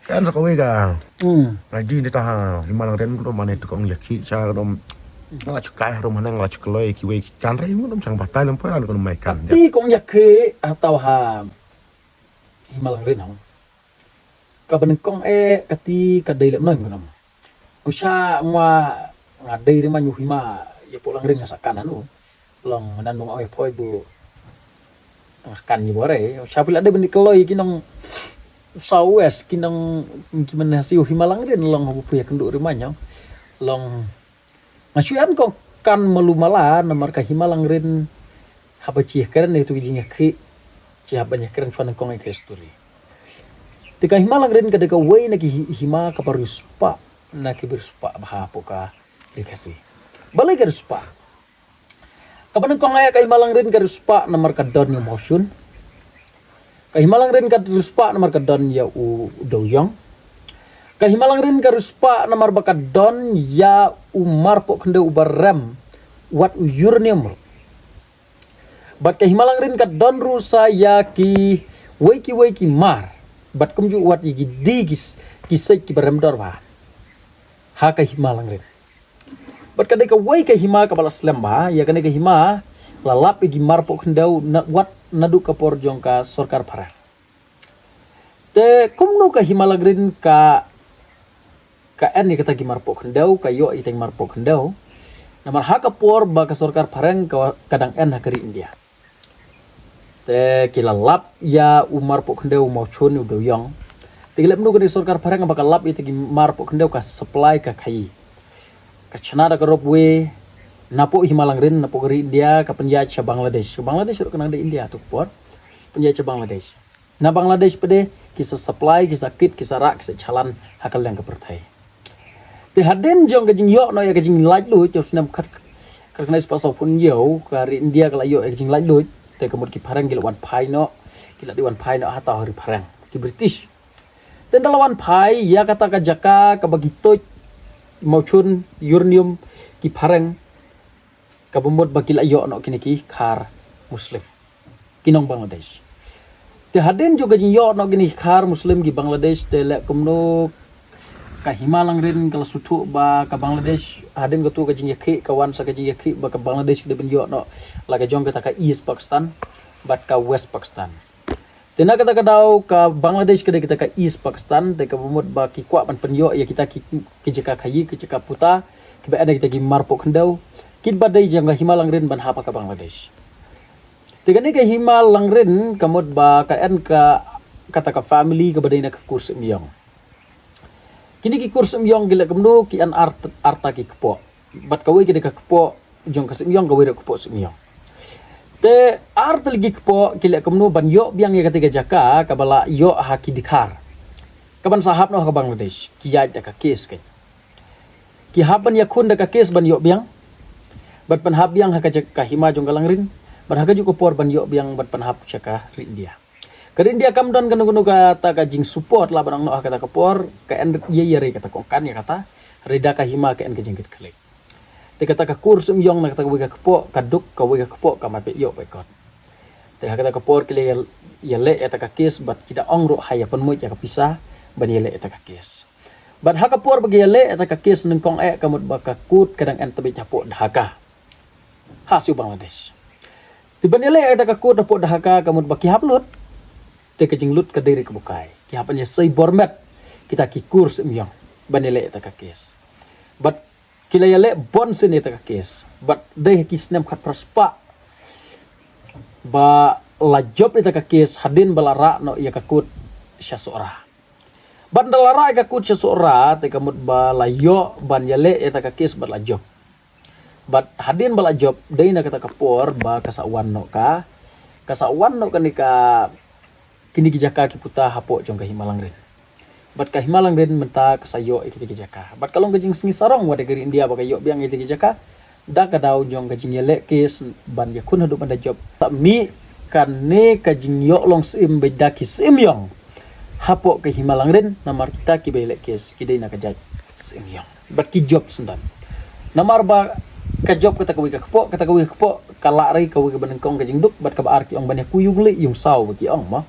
kan rakawi ka Hmm. ngaji di taha himalang ren ko mane to kong yaki cha dom la chukai ro manang la chukloi ki we kan re mo dom chang batai lam pa ko mai kan Tapi kong yakhe atau ha himalang rin ho. Kaban kong kati kadai lem noy kunam. Usha mwa ngadai rin man hima ya pulang rin sa kanan no. Long nanong awe poi bu kan ni bore. Usha pila ada benik keloi kinong sawes kinong gimana sih himalang rin long habu puya kenduk rimanya. Long ngasuan kong kan melumala namar ka himalang rin haba cih keren itu gijinya ki cih habanya keren suan kong ke story tika himalang rin kada ka way na ki hima ka paruspa na ki beruspa bahapo ka dikasi balai ka ruspa kapan kong ay ka himalang rin ka ruspa namar ka don yung motion ka himalang rin ka ruspa namar ka don ya u doyong ka himalang rin ka ruspa namar baka don ya umar po kende ubarem wat uyurnium bat ka himalang rin ka don rusa ya ki waiki mar bat kumju wat yigi digis kisai ki baremdor ba ha ka himalang rin bat ka deka wai ka hima ka balas lemba ya ka deka hima lalap yigi mar po kendau na wat nadu ka porjong ka sorkar para te kumnu ka himalang rin ka en ni kata gimar po kendau ka yo iteng mar po kendau namar ha ka por ba ka sorkar pareng ka kadang en ha kari India te kilalap ya umar po kendau mau chun udah yang tigilap nu kani sorkar pareng bakal lap itu gimar po kendau ka supply ka kai ka chanada ka ropwe napo himalang rin napo kari India ka penjajah Bangladesh ro kana de India tu por penjajah Bangladesh na Bangladesh pede kisah supply kisah kit kisah rak kisah chalan hakal yang kepertai te haden jong kajing yo no ya kajing laj lu terus nam kat karena pasal pun yo kari India kala yo kajing laj lu te kemud ki parang gila wan pai no gila di wan pai no hata hari parang ki British dan dalam pai ya kata ka jaka ka bagi toy mauchun uranium ki parang ka bumod bagi la yo no kini ki kar muslim kinong Bangladesh te haden jo kajing yo no kini kar muslim ki Bangladesh te le kumno ka himalang rin kala sutu ba ka Bangladesh haden go tu ka jing yakhi kawan sa ka jing yakhi ba ka Bangladesh de benjo no la ka jong ka East Pakistan bat ka West Pakistan tena kata ka daw ka Bangladesh kita ka East Pakistan te ka bumut ba ki kwa ban penyo ya kita ki jeka kayi ki jeka puta ki ba ada kita ki marpo kendau kit badai jang himalang rin ban hapa ka Bangladesh te ka ni ka himalang rin kamot ba ka en ka kata ka family ka badai na ka kurs miyong kini ki kurs myong gila kamno ki an arta ki kepo bat kawai ki ka kepo jong ka myong kawai kepo myong te arta lagi kepo gila kamno ban yo biang ya ketiga jaka kabala yo haki dikhar kaban sahab no ka Bangladesh ki ya ka kes ki haban ya kun da ka kes ban yo biang bat pan hab biang haka ka hima jong galang rin ban haka ju por ban yo biang bat pan hab chaka ri India Kari India kam don kanu kata kajing support lah barang no kata kapor ka en ye re kata kokan ya kata reda ka hima ka en kajing klik. Te kata ka kurs yong na kata ka kapo kaduk ka we ka kapo ka mape yo pe kot. Te kata kapor kile ya le eta ka kes bat kita ongro haya penmu ya ka pisah ban ye le eta ka kes. Bat ha kapor bagi ye le eta ka kes neng kong kamut baka kut kadang en tabe japo Dhaka. Hasil Bangladesh. Tiban ye le eta ka kut dapo Dhaka kamut baki haplut te kajing lut ka diri kebukai ki hapanya sei bormet kita ki kurs myong banele eta ka kes but kila yale bon sen eta ka kes but deh ki snem khat praspa ba la job eta ka kes hadin balara no ya ka kut syasora ban dalara ka kut syasora te kamut ba la yo ban yale eta ka kes bat la job but hadin bala job deh na kata kapor ba kasawan no kanika kini kijaka ki puta hapo jong ka himalang rin bat ka himalang rin menta kasayo ikiti kijaka bat kalong kajing singi sarong wade gari India ba kayo biang ikiti kijaka da ka daw jong kajing yele kes ban ya kun hadu banda job tak mi kan ne kajing yo long sim beda ki sim yong hapo ka himalang rin namar kita ki bele kes kidai na kajaj sim yong bat ki job sundan namar ba ka job kata kawi ka kepo kalari kawi ka banengkong kajing duk bat ka baar ki ong ban ya kuyung le yung saw ki ong ma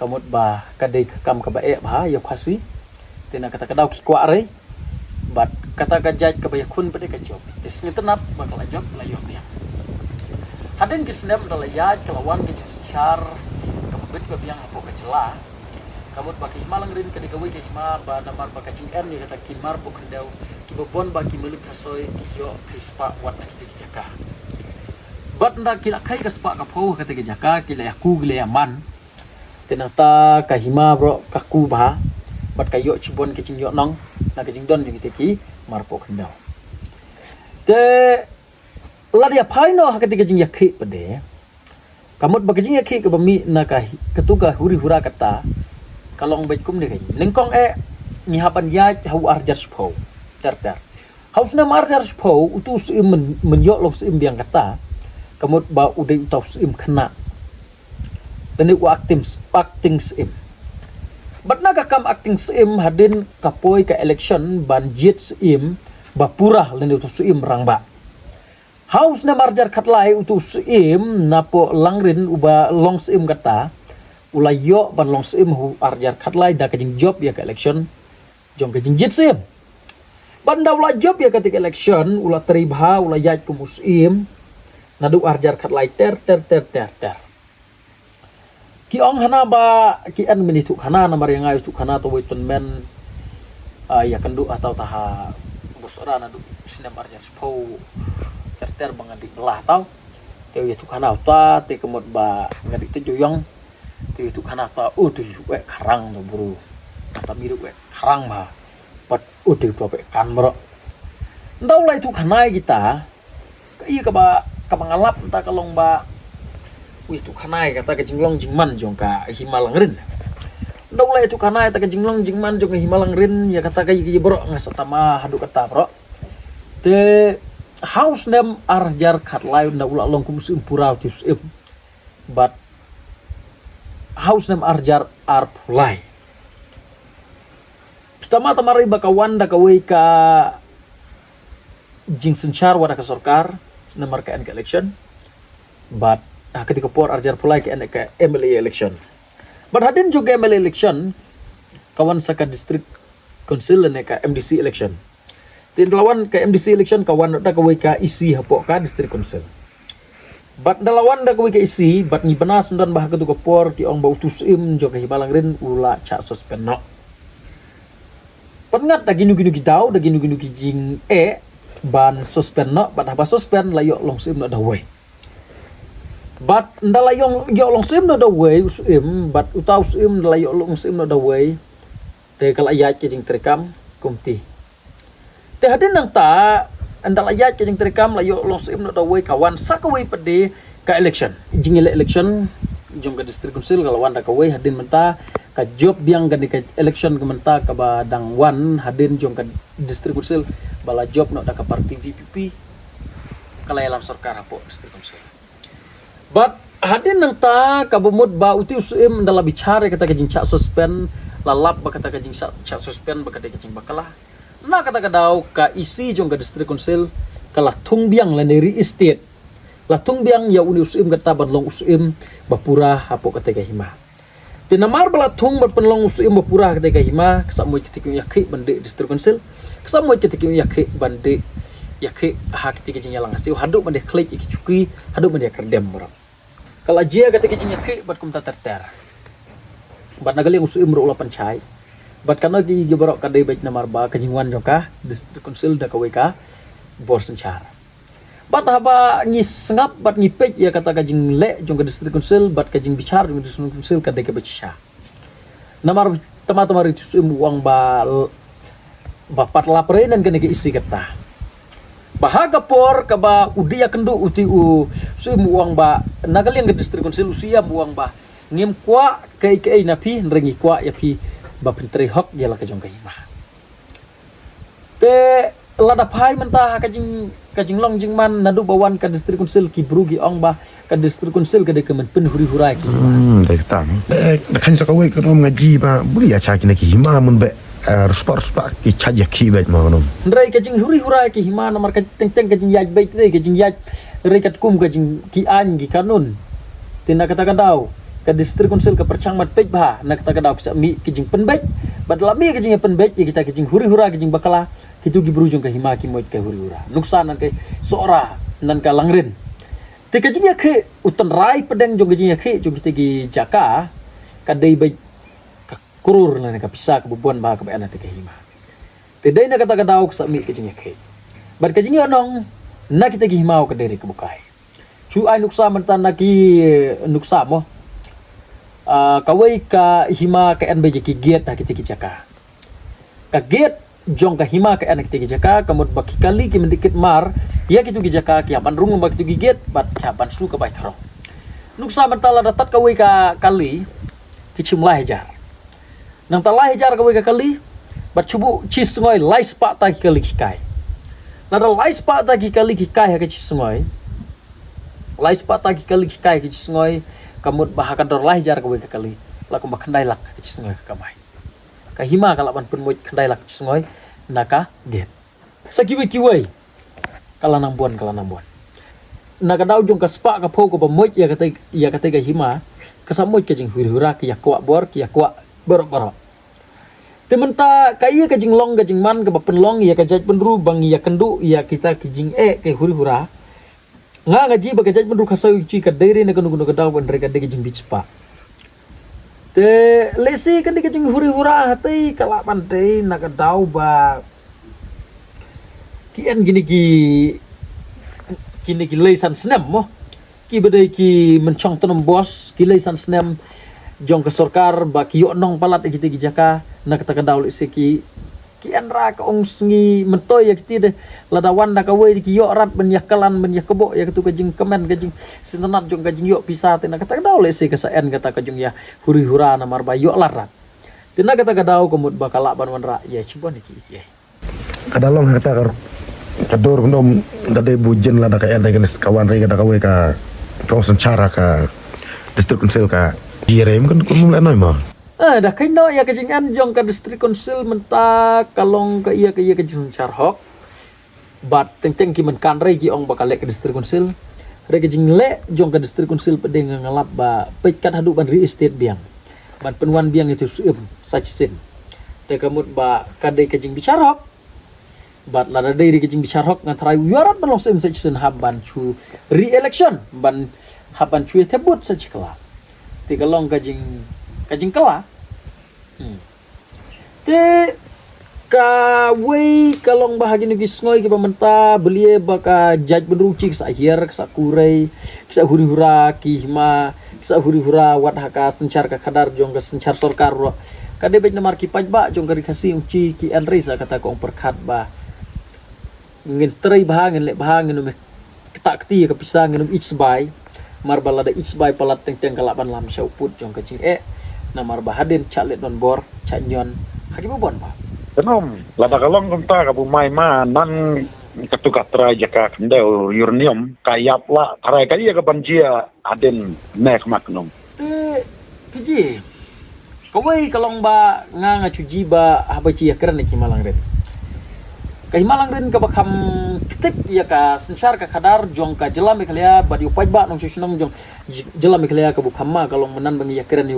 kamut ba kadai kam ka ba ba ya khasi tina kata kadau ki kware bat kata gajaj ka ba yakun pada ka job tisnya tenap bakal job la yok dia hadin kisnem dala ya kelawan ke char kabit ba biang apo ka jela kamut ba ki malang rin ka digawi ka hima ba namar ba ka jin ya kata kimar bu kendau ki bobon ba ki milik kasoy ki yo krispa wat na ki jaka bat nda kila kai ka spa ka pho ka te jaka kila yaku gile yaman tenata kahima bro kaku bah bat kayo cibon kecing yo nong na kecing don ni teki marpo kendau te ladia paino hakati kecing yakhi pede kamut ba kecing yakhi ke bami na ka ketuga huri hura kata kalong baik kum ni kai ningkong ni hapan ya hau arjar spo ter hausna marjar spo utus im menyo long sim biang kata kamut ba udai utus im kena dan itu acting sim. Bat naga kam acting sim hadin kapoi ke election banjit sim bapurah dan itu sim rangba. Haus na marjar katlai utus sim napo langrin uba long sim kata ulayo ban long sim hu arjar katlai da kajing job ya ke election jong kajing jit sim. Banda ula job ya ketika election ula teribha ula yaj kumus sim nadu arjar katlai ter. Ki ong hana ba ki an meni tu hana namar yang ayu tu hana to waiton men ya kendu atau taha bosra na du sinem arja spo ter bangadi belah tau teu ya tu hana ta te kemot ba ngadi tu joyong teu tu hana ta tu we karang to buru kata miru we karang ba pat tu pe kan mero ndau lai tu hana kita iya ka ba ka mangalap ta kalong ba wis tu kanai kata ke jinglong jingman jong ka himalang rin ndau lai tu kanai ta ke jinglong jingman jong ka himalang rin ya kata ke bro ngasatama hadu kata bro te house nem arjar khat lai ndau la long kum sim purau ti sim but house nem arjar ar pulai pertama tamari bakawan da kawai ka jing senchar wada ka sorkar namar ka election but ketika por arjar pulai ke MLA election. But hadin juga MLA election kawan saka district council ne ka MDC election. Tin lawan ke MDC election kawan da ka ka isi hapo ka district council. But dalawan da ka ka isi but ni benas dan bah ketika por ti ong bau tusim jo ka hibalang rin ula cha suspend no. Pengat da ginu gidau da ginu jing ban suspend no but haba suspend layo long sim no da way. But ndala yong long sim no da way usim but utau sim ndala long sim no da way te kala ayat ke jing terekam kumti te hadin nang ta ndala ayat ke jing terekam la yo long sim no da way kawan sakaway pede ka election jing election jong ka district council kalawan da ka way hadin menta ka job biang gani ka election ka menta ka badang wan hadin jong ka district council bala job no da ka parti VPP kala yalam sarkar hapo district council. But hadin nang ta kabumud ba uti usim dalam bicara kata kajing cak suspend lalap ba kata kajing cak suspend ba kata kajing bakalah na kata kadau ka isi jong ka district council kala tungbiang leneri estate la tungbiang ya uni usim kata badlong usim bapura hapo kata kahima tinamar bala tung berpenlong usim bapura kata kahima kesamui ketika yakhi bande district council kesamui ketika yakhi bande yakhi hak ketika jing yalang asiu haduk bande klik iki cuki haduk bande kerdem bro. Kalau dia kata kecing yakhi bat kum ter bat nagali usu imru ula pancai bat kana gi geborok kadai baik namar ba kajingwan joka district council da kaweka bor sencar bat haba ngi sengap bat ngipej ya kata kajing le jong ka district council bat kajing bicar jong district council kadai ka becha namar tama-tama itu uang ba bapat laprenan kene isi kata bahaga por kaba udia kendu uti sui muang ba nagaliang ke district council usia muang ba ngim kwa kai na pi nrengi kwa ya pi ba pintri hok ya la ka jong kai ma te lada pai mentah kajing long jing man nadu bawan ka district council ki brugi ong ba ka district council ka de kemen pen huri hurai ki dai tam kan sakawai ka rom ngaji ba buri ya cha ki na ki hima mun be Ruspa ki chaja ki bet magnum. Ndrai kajing huri hurai ki hima namar teng kajing yaj bait re kajing yaj rekat kum kajing ki an ki kanun. Tinda kata kadau ka distrik konsil ka perchang mat pej bah nak ta kadau sa mi kijing penbej badla mi kijing penbej ya kita kijing huri-hura kijing bakala kitu gi berujung ka hima ki moit ka huri-hura nuksan nan kai sora nan ka langrin te kijing ya ke utan rai pedeng jong kijing ya ke jong kita gi jaka ka dei bej ka kurur nan ka pisa ka bubuan bah ka ba te ka hima te dei na kata kadau sa mi kijing ya ke bar kijing ya nong na kita gi himau ka dei ka bukai chu ai nuksa mentan na ki nuksa mo kawai ka hima ka en beje ki giat ha kita ki jaka ka giat jong ka hima ka en kita ki jaka kamut baki kali ki mendikit mar ya kitu ki jaka ki hapan rung baki tu ki giat bat hapan su ka bai tharo nuksa mentala datat kawai ka kali ki chimlah jar nang talah jar kawai ka kali bat chubu chis ngoi lai spa ta ki kali ki kai nada lai spa ta ki kali ki kai ha ki chis ngoi lai spa ta ki kali ki kai ki chis ngoi kamut bahakan dor lah jar kawe kali laku makandai lak cisngoi ka kamai ka hima kalaban pun moit kandai lak cisngoi naka get sakiwe kiwei kala nang buan naka dau jong ka spa ka pho ko ba moit ya kate ka hima ka samoit ka jing hura ki yakwa bor ki yakwa bor tementa ka iya ka jing long ka jing man ka ba penlong ya ka jaj penru bang ya kendu ya kita ki jing ke hura nga ngaji ba kajaj menru kasau ci ka daire na kanu ka daw ban reka de jing beach pa te lesi kan de jing huri-hura hatai kalapan te na ka daw ba kien gini ki leisan snem mo ki badai ki mencong tanam bos ki leisan snem jong ka sarkar ba ki yo nong palat kita gi jaka na ka daw lesi ki enra ka ong sengi mentoy ya kiti de ladawan da kawai ki yo rat ben yakalan ben yakebo ya ketu kajing kemen kajing sintenat jong kajing yo pisah tina kata daw le se kasaen kata kajung ya huri-hura na marba yo larat tina kata daw komut bakala ban wan ra ya cibon iki ye kadalong kata kar kador nom dade bujen la da ka en kawan re kata kawai ka proses cara ka distrik konsil ka direm kan kun mulai ma dah kena ya kejingan jong ka distrik konsil menta kalong ka iya kejing charhok bat teng ki men kan re ki ong bakal lek ka distrik konsil re kejing le jong ka distrik konsil pedeng ngalap ba pekat hadu ban real estate biang ban penwan biang itu suem sachsin te kamut ba kadai kejing bicarok bat lada dai kejing bicarok ngatrai yuarat ban long sem sachsin haban chu re-election ban haban chu tebut sachikla te kalong kajing kala te kawai kalong bahagi ni gisngoi ki pamenta belie baka jaj benruci sa hier sa kurai sa huri-hura ki hima sa huri-hura wat haka sencar ka kadar jong ka sencar sarkar ro kade bet namar ki pajba jong ka dikasi uci ki enri sa kata kong perkat ba ngin trei bah ngin le bah ngin ketak ti ka pisang ngin ich bai mar balada ich bai palat teng kalaban lam sa uput jong ka cing namar bahadin caklet non bor cak nyon hagi bon ba Tenom, lada kalong kenta kabu mai ma nan ketukat trai jaka kendau uranium kayap la trai kaya ke banjia aden nek maknum te piji kawai kalong ba nga cuji ba habaci ya keren ki malang ren kai malang ren ka bakam ketik ya ka sencar ka kadar jong ka jelam eklia badi upaj ba nong susunong jong jelam eklia ka bukama kalong menan bangi ya keren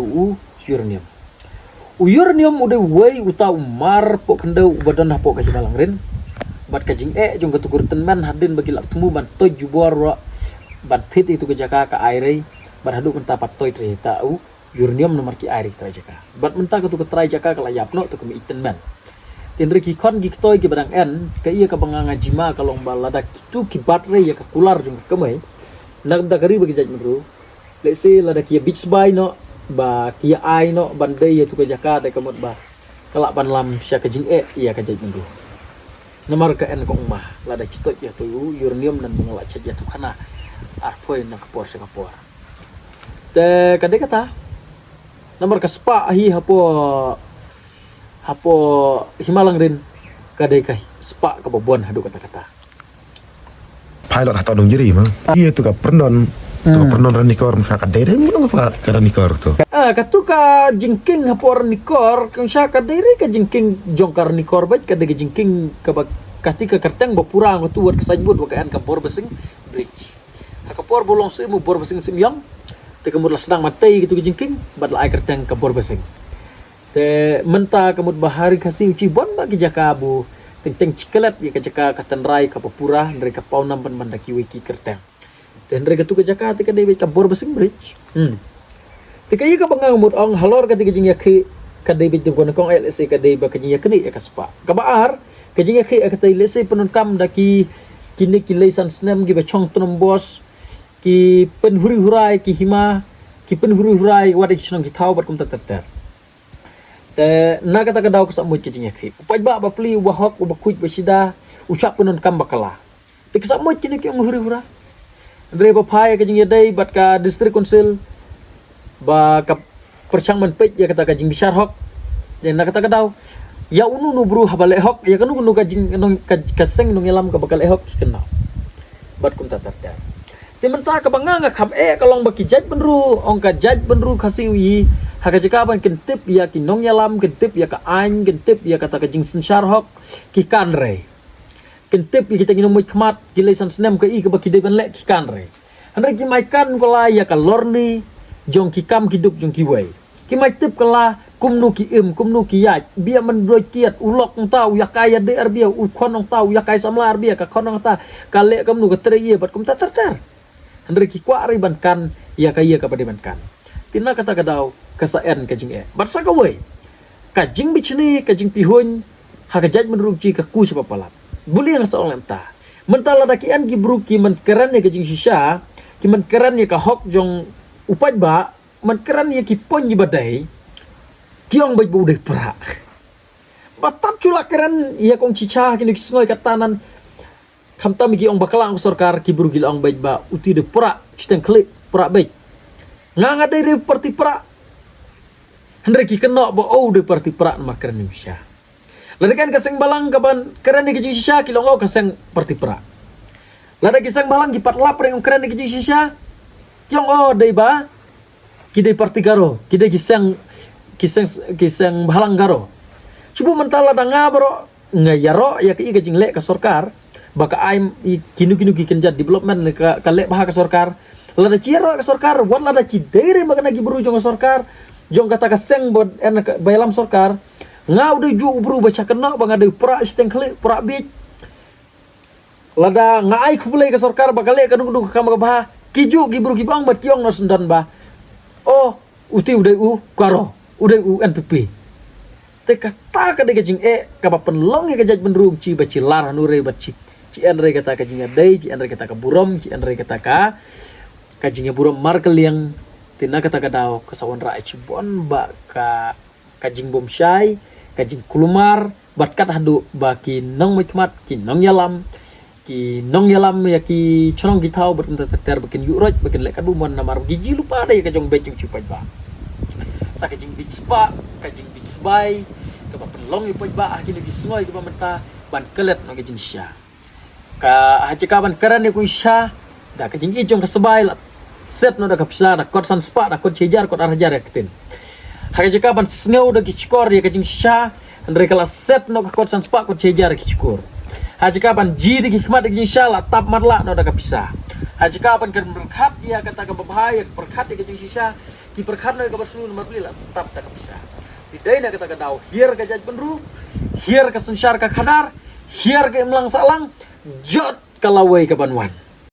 uranium udah wai uta umar pok kendau badan pok ka himalang ren bat kajing jong ketukur tenman hadin bagi lak temu ban toy jubor ban fit itu ke jaka ka aire ban hadu kenta pat toy tre tau uranium nomor ki aire tra jaka bat menta ketukur tra jaka kala yapno to kemi itenman tin reki kon gi toy ki barang en ka iya ka banganga jima kalong balada kitu ki batre ya ka kular jong kemai nak da kari bagi jaj menru let's say lada ki beach by no ba kia ai no bandai ya tu ke Jakarta kamut ba kalak ban lam sya ke jing iya ka jaj mendu nomor ka en ko mah lada citot ya tu uranium dan mengalak caj ya tu kana arpoi na kapor sa kapor te kade kata nomor ka spa hi hapo himalang rin kade kai spa ka babon hadu kata-kata pilot atau dong jadi mah iya tu ka pernon pernon ranikor masyarakat daerah mun apa ka ranikor tu katu ka jingking hapor nikor kang sya ka daerah ka jingking jongkar nikor baik ka dege jingking ka katika kerteng bapura ngo tu wat kasajbut wa kan kapor besing bridge kapor bolong se mu bor besing simyang te kemud la sedang matai gitu jingking bat la ai kerteng ke bor besing te menta kemud bahari kasih uci bon bagi jakabu teng cikelet ya ke jaka katenrai ka papura dari ka paunam ban mandaki wiki kerteng te dari ka tu ke jaka te ka debit ka bor besing bridge te ka ka bangang mud ong halor ka te jing yakhi ka debit de kon kong LSA ka debit ka jing yakni ya ka spa ka baar ka jing yakhi ka te LSA penun kam daki kini kilaisan snem gi bachong tunam bos ki penhuri hurai ki hima ki penhuri hurai wadi chnong ki thau bat kum tatar te na kata ka daw ka sa mo ki jing yakhi upai ba pli wa hok wa kuj basida ucap penun kam bakala te ka sa mo ki ni ki ong huri hura andre ba phai ka jing yadai bat ka district council ba ka perchang man pej ya kata ka jing bisar hok dan na kata ka daw ya unu nu bru habale hok ya kanu nu ka jing nong ka seng nong yalam ka bakal hok kenal bat kum tatar timenta ka banganga kham kalong baki jaj benru ong ka jaj benru khasiwi haka jikaban kentip ya ki nong yalam kentip ya ka ain kentip ya kata ka jing sensar hok ki kanre kentip ya kita nginom khmat ki lesan snem ka i ka baki de ban le ki kanre andre ki mai kan kola ya ka lorni jong ki kam ki duk jong ki wei ki mai tip kala kumnu ki kumnu ki ya bia man droi kiat ulok ng tau ya kaya de arbia u khonong tau ya kai samla arbia ka khonong ta kale kamnu ka tre ye bat kum ta ter andre ki kwa ri ban kan ya kaya ka pade ban kan tina kata ka daw ka sa en ka jing bat sa ka wei ka jing bichni ka jing pihun ha ka jaj menurung chi ka ku sa papalat buli ang sa ong ta mentala da ki an ki bru ki man keran ya ka jing shisha ki man keran ya ka hok jong upai ba man keran ya ki pon ji badai kiong baik budai pera batat cula keran ya kong cica kini kisngoi katanan kamta miki ong bakalang sorkar kiburu gila ong baik ba uti de pera citeng klik pera baik nganga dari parti pera hendra ki kenok ba oh de parti pera nama keran Indonesia lada kan kaseng balang kaban keran ni kijing sisa kilong oh kaseng parti pera lada kisang balang kipat lapar yang keran ni kijing sisa kilong oh dai ba kidai parti garo kidai kisang balang garo cubu mentala da ngabro ngayaro ya ki gajing lek ka sorkar baka aim kinu ki kenjat development ka lek bah ka sorkar lada ciro ka sorkar wan lada cidere magana gi buru jong sorkar jong kata ka seng bod en bayalam sorkar ngau de ju buru baca kena banga de pra steng klik pra bit lada ngai khubule ka sorkar baka lek ka duk ka bah kiju gi buru gi bang bat kiong no sundan ba oh uti udah karo udah NPP te kata ka de gajing ka ba penlong ya gajaj benrung ci ba ci lar hanure ba ci andre kata ka jinga dai ci andre kata ka burom ci andre kata ka jinga burom markel yang tina kata ka daw kasawan ra ci bon ba ka jing bom syai ka jing kulumar bat kat hadu ba ki nong mikmat ki nong yalam ya ki chorong ki tau bat ter bakin yuroj bakin lek kadu mon namar giji lupa ada ya ka jong becing ci ba sa kajing beach spa kajing beach bay ka penlong ipoj ba akhirnya gisngoi ka menta ban kelet no kajing sya ka hacika ban keran ni kun sya da kajing ijong ka sebay la set no da ka pisa da kot san spa da kot cejar kot arjar yaktin hacika ban sneu da kichkor ya kajing sya andre kala set no ka kot san spa kot cejar kichkor hacika ban ji di hikmat kajing sya la tap marla no da ka pisa hacika ban kan berkat ya kata ka babahaya berkat ya kajing sya ki perkharna ka basulu nomor bila tap tak bisa didai na kata daw hier ka jaj benru hier ka sensyar ka khadar hier ka imlang salang jot kalawai ka banwan